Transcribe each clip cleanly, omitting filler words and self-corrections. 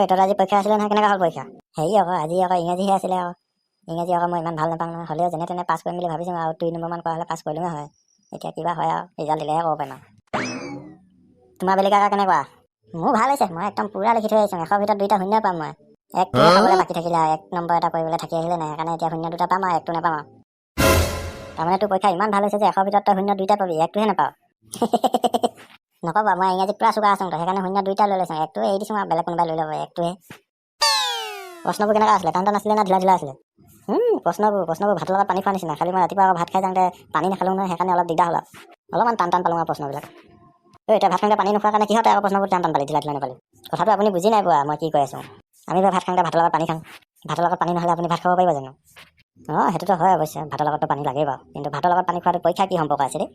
তোৰ আজি পৰীক্ষা আছিলে নহয়, কেনেকুৱা হ'ল পৰীক্ষা? হেৰি আকৌ আজি আকৌ ইংৰাজীহে আছিলে আকৌ। ইংৰাজী আকৌ মই ইমান ভাল নাপাওঁ নহয়, হ'লেও যেনে তেনে পাছ কৰিম বুলি ভাবিছোঁ আৰু 2 নম্বৰমান কৰা হ'লে পাছ কৰিলোৱে হয়। এতিয়া কিবা হয় আৰু ৰিজাল্ট দিলেহে ক'ব পাৰিম আৰু। তোমাৰ বেলেগ কেনেকুৱা? মোৰ ভাল হৈছে, মই একদম পুৰা লিখি থৈ আহিছোঁ। 100ৰ ভিতৰত 2টা শূন্য পাম মই। 1টোহে পাবলৈ বাকী থাকিলে আৰু 1 নম্বৰ এটা কৰিবলৈ থাকি আহিলে নাই, সেইকাৰণে এতিয়া 0 2টা পাম আৰু 1টো নাপাম আৰু। তাৰমানে তোৰ পৰীক্ষা ইমান ভাল হৈছে যে 100ৰ ভিতৰত তই 0 2টা পাবি, 1টোহে নাপাওঁ। নক'বা, মই ইংৰাজীত পুৰা চোকা আছোঁ, সেইকাৰণে 0 2টা লৈ লৈছোঁ। 1টো এৰি দিছোঁ আৰু বেলেগ কোনোবাই লৈ ল'ব, 1টোহে। প্ৰশ্নবোৰ কেনেকুৱা আছিলে? টান আছিলে না ঢিলা ঢিলা আছিলে? প্ৰশ্নবোৰ ভাতৰ লগত পানী খোৱা নিচিনা। খালি মই ৰাতিপুৱা ভাত খাই যাওঁতে পানী নাখালোঁ নহয়, সেইকাৰণে অলপ দিগদাৰ হ'ল আৰু। অলপমান টান পালোঁ আৰু প্ৰশ্নবিলাক। এতিয়া ভাত খাওঁতে পানী নোখোৱাৰ কাৰণে কিহতে আকৌ প্ৰশ্নবোৰ টান পালি, ঢিলা ঢিলা নাপালি? কথাটো আপুনি বুজি নাই পোৱা মই কি কৈ আছোঁ। আমি ভাত খাওঁতে ভাতৰ লগত পানী খাওঁ। ভাতৰ লগত পানী নহ'লে আপুনি ভাত খাব পাৰিব জানো? সেইটোতো হয় অৱশ্যে, ভাতৰ লগততো পানী লাগেই বাৰু। কিন্তু ভাতৰ লগত পানী খোৱাটো পৰীক্ষা কি সম্পৰ্ক আছে দেই?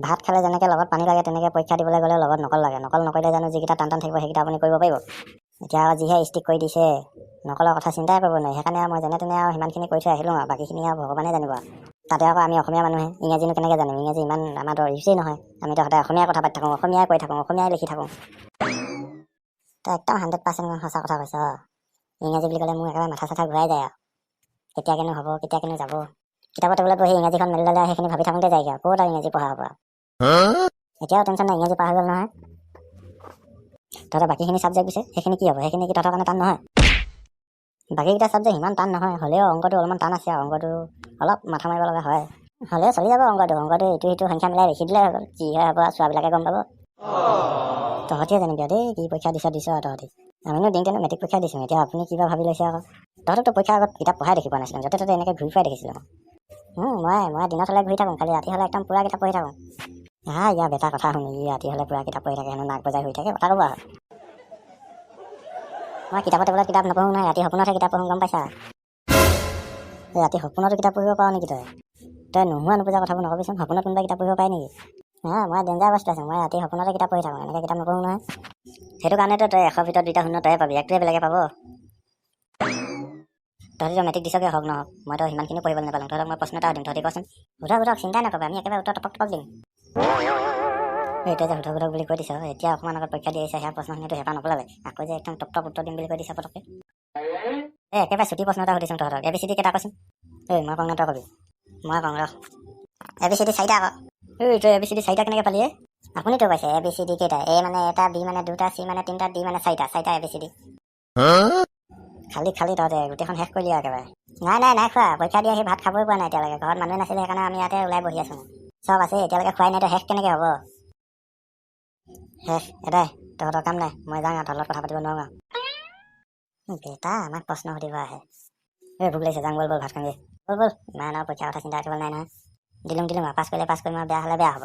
ভাত খালে যেনেকৈ লগত পানী লাগে, তেনেকৈ পৰীক্ষা দিবলৈ গ'লে লগত নকল লাগে। নকল নকৰিলে জানো যিকেইটা টান থাকিব সেইকেইটা আপুনি কৰিব পাৰিব? এতিয়া যিহে ষ্টিক কৰি দিছে, নকলৰ কথা চিন্তাই কৰিব নোৱাৰি। সেইকাৰণে মই যেনে তেনে আৰু সিমানখিনি কৰি থৈ আহিলোঁ আৰু বাকীখিনি আৰু ভগৱানে জানিব আৰু। তাতে আকৌ আমি অসমীয়া মানুহে ইংৰাজীনো কেনেকৈ জানিম? ইংৰাজী ইমান আমাৰ ইউজেই নহয়। আমিতো সদায় অসমীয়াই কথা পাতি থাকোঁ, অসমীয়াই কৈ থাকোঁ, অসমীয়াই লিখি থাকোঁ। তই একদম 100% সঁচা কথা কৈছ। ইংৰাজী বুলি ক'লে মোৰ একেবাৰে মাথা চাথা ঘূৰাই যায় আৰু। কেতিয়াকেনো হ'ব, কেতিয়াকেনো যাব। কিতাপৰ টেবুলত বহি ইংৰাজীখন মেলি ল'লে সেইখিনি ভাবি থাকোঁতে যায়গৈ আৰু ক'ত আৰু ইংৰাজী পঢ়াৰ পৰা। এতিয়াও টেনশ্যন নাই, ইংৰাজী পাৰ হৈ গ'ল নহয়। তহঁতৰ বাকীখিনি ছাবজেক্ট দিছে, সেইখিনি কি হ'ব? সেইখিনি কি তহঁতৰ কাৰণে টান নহয়? বাকীকেইটা ছাবজেক্ট ইমান টান নহয়, হ'লেও অংকটো অলপমান টান আছে আৰু। অংকটো অলপ মাথা মাৰিব লগা হয়, হ'লেও চলি যাব অংকটো ইটো সিটো সংখ্যা মিলাই লিখি দিলে হৈ গ'ল। যি হয় হ'ব আৰু চোৱাবিলাকে গম পাব। তহঁতিয়ে জানিবি দেই কি পৰীক্ষা দিছ আৰু তহঁতি। আমিনো দিওঁতেনো মেট্ৰিক পৰীক্ষা দিছোঁ, এতিয়া আপুনি কিবা ভাবি লৈছে আকৌ। তহঁতকতো পৰীক্ষাৰ আগত কিতাপ পঢ়াই দেখি পোৱা নাছিলোঁ, য'তে ত'তে এনেকৈ ঘূৰি ফুৰাই দেখিছিলোঁ মই দিনত হ'লে ঘূৰি থাকোঁ, খালি ৰাতি হ'লে একদম পুৰা কিতাপ পঢ়ি থাকোঁ। ইয়াৰ বেটা কথা শুনি ৰাতি হ'লে পুৰা কিতাপ পঢ়ি থাকে, হেনো নাক বজাই শুই থাকে, কথা ক'ব আৰু। মই কিতাপৰ টেবুলত কিতাপ নপঢ়োঁ নহয়, ৰাতি সপোনতহে কিতাপ পঢ়োঁ, গম পাইছা? ৰাতি সপোনতো কিতাপ পঢ়িব পাৰ নেকি তই নোহোৱা নোপোজা কথাবোৰ নকবিচোন। সপোনত কোনোবাই কিতাপ পঢ়িব পাৰে নেকি? মই ডেঞ্জাৰ বস্তু আছোঁ, মই ৰাতি সপোনতে কিতাপ পঢ়ি থাকোঁ, এনেকৈ কিতাপ নপঢ়োঁ নহয়। সেইটো কাৰণেতো তই 100ৰ ভিতৰত 2টা শূন্য তয়ে পাবি, 1টোৱে বেলেগে পাব। তহঁতিতো মেট্ৰিক দিছগৈ হওক নহওক, মইতো সিমানখিনি পঢ়িবলৈ নাপালোঁ। তহঁতক মই প্ৰশ্ন এটা দিম, তহঁতি কচোন। সোধক চিন্তাই নকৰিবা, আমি একেবাৰে উত্তৰ টপক দিম। এতিয়া যে সোধক বুলি কৈ দিছ, এতিয়া অকণমান আগত পৰীক্ষা দি আহিছে, সেয়া প্ৰশ্নখিনিতো হেঁপাহ নপলালে। আকৌ যে একদম টপ উত্তৰ দিম বুলি কৈ দিছে পটককৈ। একেবাৰে ছুটি প্ৰশ্ন এটা সুধিছোঁ তহঁতক, ABCD কেইটা কচোন। মই কওঁ নে তই কবি? মই কওঁ ৰ। ABCD 4টা আকৌ। তই ABCD 4টা কেনেকৈ পালি? আপুনিতো পাইছে ABCD কেইটা? A মানে এটা, B মানে 2টা, C মানে 3টা, D মানে 4টা ABCD। খালি তহঁতে গোটেইখন শেষ কৰিলি আৰু একেবাৰে। নাই খোৱা, পৰীক্ষা দি আহি ভাত খাবই পোৱা নাই এতিয়ালৈকে। ঘৰত মানুহে নাছিলে, সেইকাৰণে আমি ইয়াতে ওলাই বহি আছোঁ। চব আছে এতিয়ালৈকে খোৱাই নাই, তই শেষ কেনেকৈ হ'ব? শেষ এদাই, তহঁতৰ কাম নাই, মই যাওঁ আৰু, তহঁতৰ লগত কথা পাতিব নোৱাৰোঁ আৰু। বেটা আমাক প্ৰশ্ন সুধিব আহে। ভোক লাগিছে, যাওঁ ব'ল ভাত খাওঁগৈ। ব'ল ইমান আৰু পৰীক্ষাৰ কথা চিন্তা কৰিব নাই নহয়। দিলোঁ আৰু পাছ কৰিলে পাছ কৰিম আৰু বেয়া হ'লে বেয়া হ'ব।